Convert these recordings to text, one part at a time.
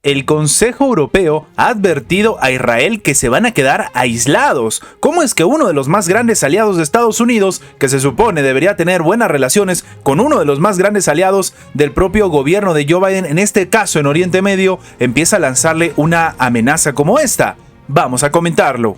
El Consejo Europeo ha advertido a Israel que se van a quedar aislados. ¿Cómo es que uno de los más grandes aliados de Estados Unidos, que se supone debería tener buenas relaciones con uno de los más grandes aliados del propio gobierno de Joe Biden, en este caso en Oriente Medio, empieza a lanzarle una amenaza como esta? Vamos a comentarlo.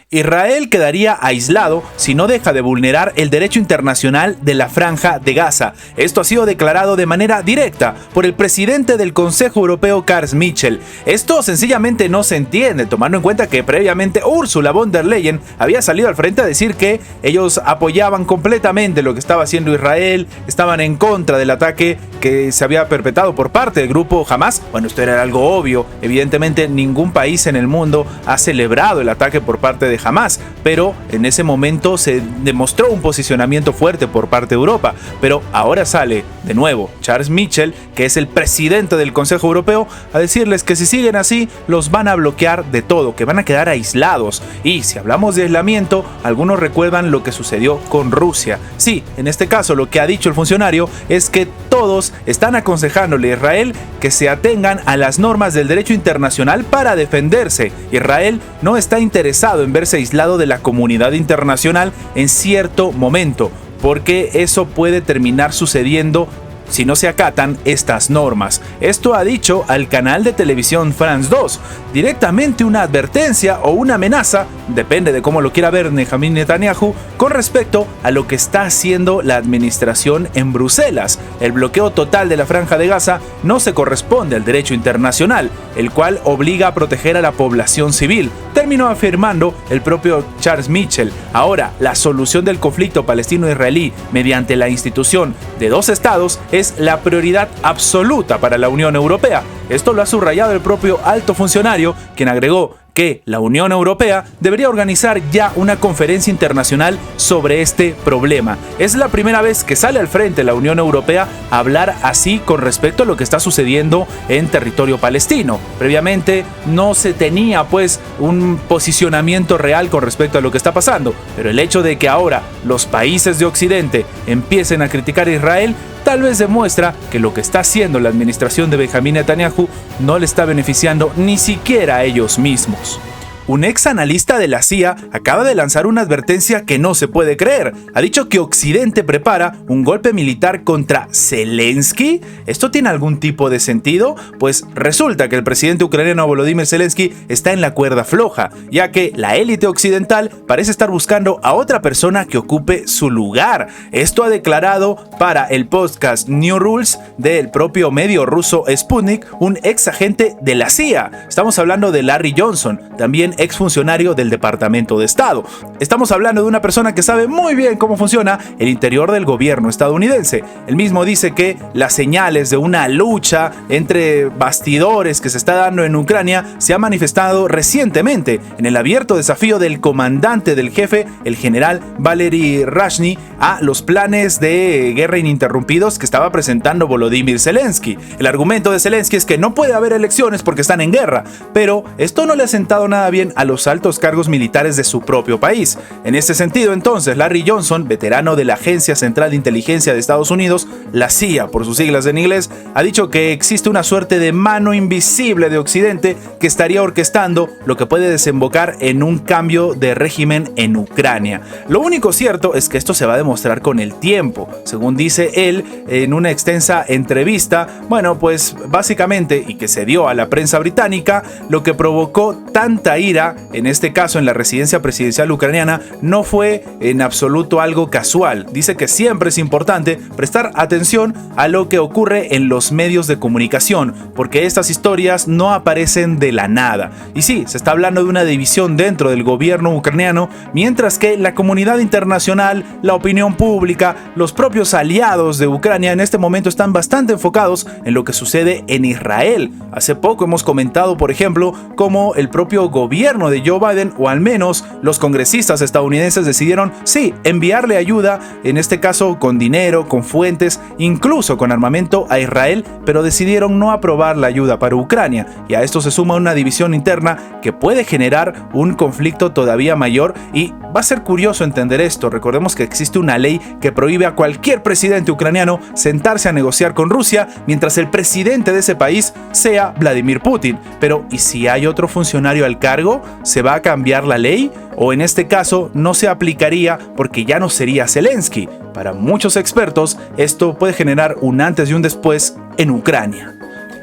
Israel quedaría aislado si no deja de vulnerar el derecho internacional de la Franja de Gaza. Esto ha sido declarado de manera directa por el presidente del Consejo Europeo, Carl Michel. Esto sencillamente no se entiende, tomando en cuenta que previamente Ursula von der Leyen había salido al frente a decir que ellos apoyaban completamente lo que estaba haciendo Israel, estaban en contra del ataque que se había perpetrado por parte del grupo Hamas. Bueno, esto era algo obvio. Evidentemente ningún país en el mundo ha celebrado el ataque por parte de Hamas, pero en ese momento se demostró un posicionamiento fuerte por parte de Europa. Pero ahora sale de nuevo Charles Michel, que es el presidente del Consejo Europeo, a decirles que si siguen así los van a bloquear de todo, que van a quedar aislados. Y si hablamos de aislamiento, algunos recuerdan lo que sucedió con Rusia. Sí, en este caso lo que ha dicho el funcionario es que todos están aconsejándole a Israel que se atengan a las normas del derecho internacional para defenderse. Israel no está interesado en verse aislado de la comunidad internacional en cierto momento, porque eso puede terminar sucediendo si no se acatan estas normas. Esto ha dicho al canal de televisión France 2, directamente una advertencia o una amenaza, depende de cómo lo quiera ver Benjamin Netanyahu, con respecto a lo que está haciendo la administración en Bruselas. El bloqueo total de la Franja de Gaza no se corresponde al derecho internacional, el cual obliga a proteger a la población civil, terminó afirmando el propio Charles Michel. Ahora, la solución del conflicto palestino-israelí mediante la institución de dos estados es la prioridad absoluta para la Unión Europea. Esto lo ha subrayado el propio alto funcionario, quien agregó que la Unión Europea debería organizar ya una conferencia internacional sobre este problema. Es la primera vez que sale al frente la Unión Europea a hablar así con respecto a lo que está sucediendo en territorio palestino. Previamente no se tenía pues un posicionamiento real con respecto a lo que está pasando, pero el hecho de que ahora los países de Occidente empiecen a criticar a Israel tal vez demuestra que lo que está haciendo la administración de Benjamin Netanyahu no le está beneficiando ni siquiera a ellos mismos. Un ex analista de la CIA acaba de lanzar una advertencia que no se puede creer. Ha dicho que Occidente prepara un golpe militar contra Zelensky. ¿Esto tiene algún tipo de sentido? Pues resulta que el presidente ucraniano Volodymyr Zelensky está en la cuerda floja, ya que la élite occidental parece estar buscando a otra persona que ocupe su lugar. Esto ha declarado para el podcast New Rules del propio medio ruso Sputnik un ex agente de la CIA. Estamos hablando de Larry Johnson, también exfuncionario del Departamento de Estado. Estamos hablando de una persona que sabe muy bien cómo funciona el interior del gobierno estadounidense. Él mismo dice que las señales de una lucha entre bastidores que se está dando en Ucrania se ha manifestado recientemente en el abierto desafío del comandante del jefe, el general Valery Zaluzhnyi, a los planes de guerra ininterrumpidos que estaba presentando Volodymyr Zelensky. El argumento de Zelensky es que no puede haber elecciones porque están en guerra, pero esto no le ha sentado nada bien a los altos cargos militares de su propio país. En este sentido, entonces, Larry Johnson, veterano de la Agencia Central de Inteligencia de Estados Unidos, la CIA por sus siglas en inglés, ha dicho que existe una suerte de mano invisible de Occidente que estaría orquestando lo que puede desembocar en un cambio de régimen en Ucrania. Lo único cierto es que esto se va a demostrar con el tiempo. Según dice él en una extensa entrevista, bueno, pues básicamente, y que se dio a la prensa británica, lo que provocó tanta ira, en este caso en la residencia presidencial ucraniana, no fue en absoluto algo casual. Dice que siempre es importante prestar atención a lo que ocurre en los medios de comunicación, porque estas historias no aparecen de la nada. Y sí, se está hablando de una división dentro del gobierno ucraniano, mientras que la comunidad internacional, la opinión pública, los propios aliados de Ucrania en este momento están bastante enfocados en lo que sucede en Israel. Hace poco hemos comentado, por ejemplo, cómo el propio propio gobierno de Joe Biden, o al menos los congresistas estadounidenses decidieron, sí, enviarle ayuda, en este caso con dinero, con fuentes, incluso con armamento a Israel, pero decidieron no aprobar la ayuda para Ucrania, y a esto se suma una división interna que puede generar un conflicto todavía mayor, y va a ser curioso entender esto. Recordemos que existe una ley que prohíbe a cualquier presidente ucraniano sentarse a negociar con Rusia mientras el presidente de ese país sea Vladimir Putin. Pero ¿y si hay otro funcionario al cargo? ¿Se va a cambiar la ley? ¿O en este caso no se aplicaría porque ya no sería Zelensky? Para muchos expertos, esto puede generar un antes y un después en Ucrania.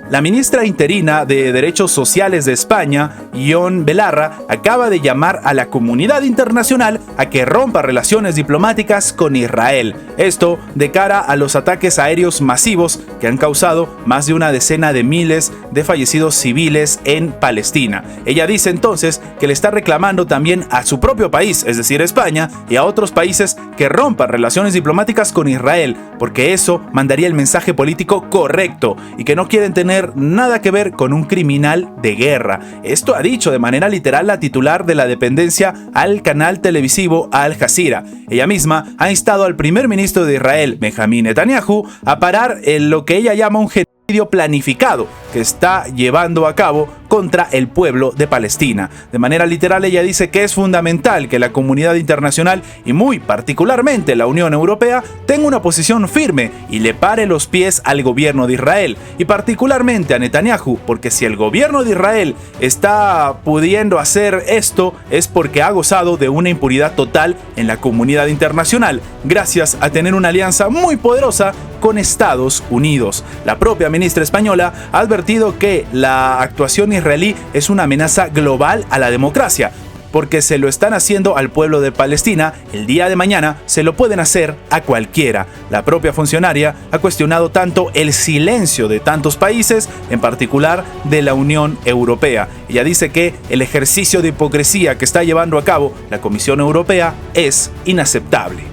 La ministra interina de Derechos Sociales de España, Ione Belarra, acaba de llamar a la comunidad internacional a que rompa relaciones diplomáticas con Israel. Esto de cara a los ataques aéreos masivos que han causado más de una decena de miles de fallecidos civiles en Palestina. Ella dice entonces que le está reclamando también a su propio país, es decir, España, y a otros países que rompan relaciones diplomáticas con Israel, porque eso mandaría el mensaje político correcto y que no quieren tener nada que ver con un criminal de guerra. Esto ha dicho de manera literal la titular de la dependencia al canal televisivo Al Jazeera. Ella misma ha instado al primer ministro de Israel, Benjamín Netanyahu, a parar en lo que ella llama un genocidio planificado que está llevando a cabo contra el pueblo de Palestina. De manera literal, ella dice que es fundamental que la comunidad internacional y muy particularmente la Unión Europea tenga una posición firme y le pare los pies al gobierno de Israel, y particularmente a Netanyahu, porque si el gobierno de Israel está pudiendo hacer esto es porque ha gozado de una impunidad total en la comunidad internacional, gracias a tener una alianza muy poderosa con Estados Unidos. La propia ministra española ha advertido que la actuación israelí es una amenaza global a la democracia, porque se lo están haciendo al pueblo de Palestina, el día de mañana se lo pueden hacer a cualquiera. La propia funcionaria ha cuestionado tanto el silencio de tantos países, en particular de la Unión Europea. Ella dice que el ejercicio de hipocresía que está llevando a cabo la Comisión Europea es inaceptable.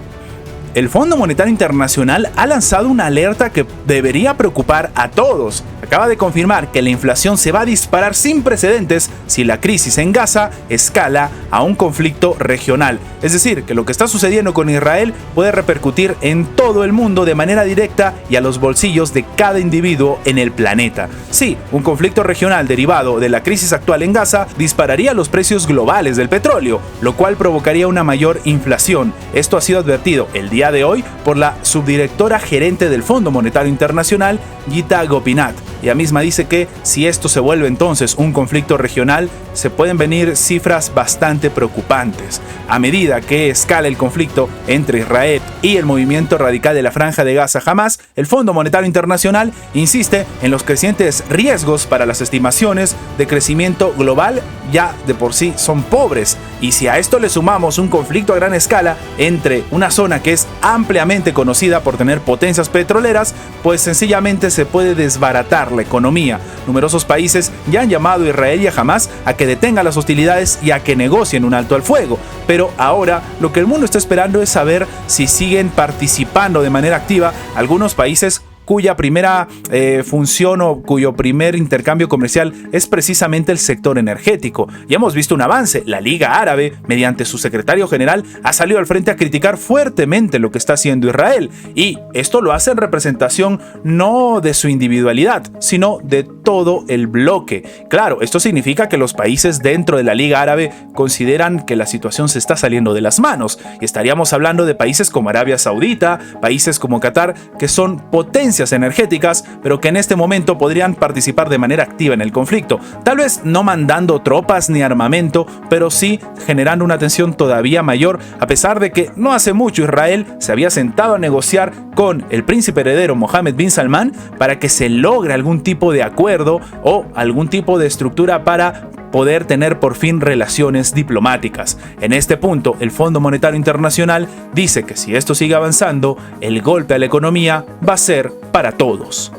El Fondo Monetario Internacional ha lanzado una alerta que debería preocupar a todos. Acaba de confirmar que la inflación se va a disparar sin precedentes si la crisis en Gaza escala a un conflicto regional. Es decir, que lo que está sucediendo con Israel puede repercutir en todo el mundo de manera directa y a los bolsillos de cada individuo en el planeta. Sí, un conflicto regional derivado de la crisis actual en Gaza dispararía los precios globales del petróleo, lo cual provocaría una mayor inflación. Esto ha sido advertido el día de hoy por la subdirectora gerente del Fondo Monetario Internacional, Gita Gopinath. Ella misma dice que si esto se vuelve entonces un conflicto regional, se pueden venir cifras bastante preocupantes. A medida que escala el conflicto entre Israel y el movimiento radical de la Franja de Gaza Hamas, el Fondo Monetario Internacional insiste en los crecientes riesgos para las estimaciones de crecimiento global, ya de por sí son pobres. Y si a esto le sumamos un conflicto a gran escala entre una zona que es ampliamente conocida por tener potencias petroleras, pues sencillamente se puede desbaratar la economía. Numerosos países ya han llamado a Israel y a Hamas a que detengan las hostilidades y a que negocien un alto al fuego. Pero ahora lo que el mundo está esperando es saber si siguen participando de manera activa algunos países cuya primera función o cuyo primer intercambio comercial es precisamente el sector energético. Ya hemos visto un avance. La Liga Árabe, mediante su secretario general, ha salido al frente a criticar fuertemente lo que está haciendo Israel. Y esto lo hace en representación no de su individualidad, sino de todo el bloque. Claro, esto significa que los países dentro de la Liga Árabe consideran que la situación se está saliendo de las manos. Y estaríamos hablando de países como Arabia Saudita, países como Qatar, que son potencias energéticas, pero que en este momento podrían participar de manera activa en el conflicto. Tal vez no mandando tropas ni armamento, pero sí generando una tensión todavía mayor, a pesar de que no hace mucho Israel se había sentado a negociar con el príncipe heredero Mohammed bin Salman para que se logre algún tipo de acuerdo o algún tipo de estructura para poder tener por fin relaciones diplomáticas. En este punto, el Fondo Monetario Internacional dice que si esto sigue avanzando, el golpe a la economía va a ser para todos.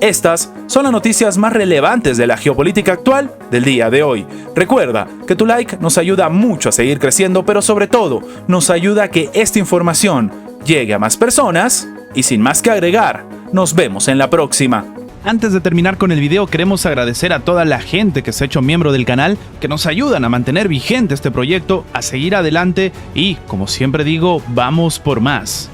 Estas son las noticias más relevantes de la geopolítica actual del día de hoy. Recuerda que tu like nos ayuda mucho a seguir creciendo, pero sobre todo nos ayuda a que esta información llegue a más personas. Y sin más que agregar, nos vemos en la próxima. Antes de terminar con el video, queremos agradecer a toda la gente que se ha hecho miembro del canal, que nos ayudan a mantener vigente este proyecto, a seguir adelante y, como siempre digo, vamos por más.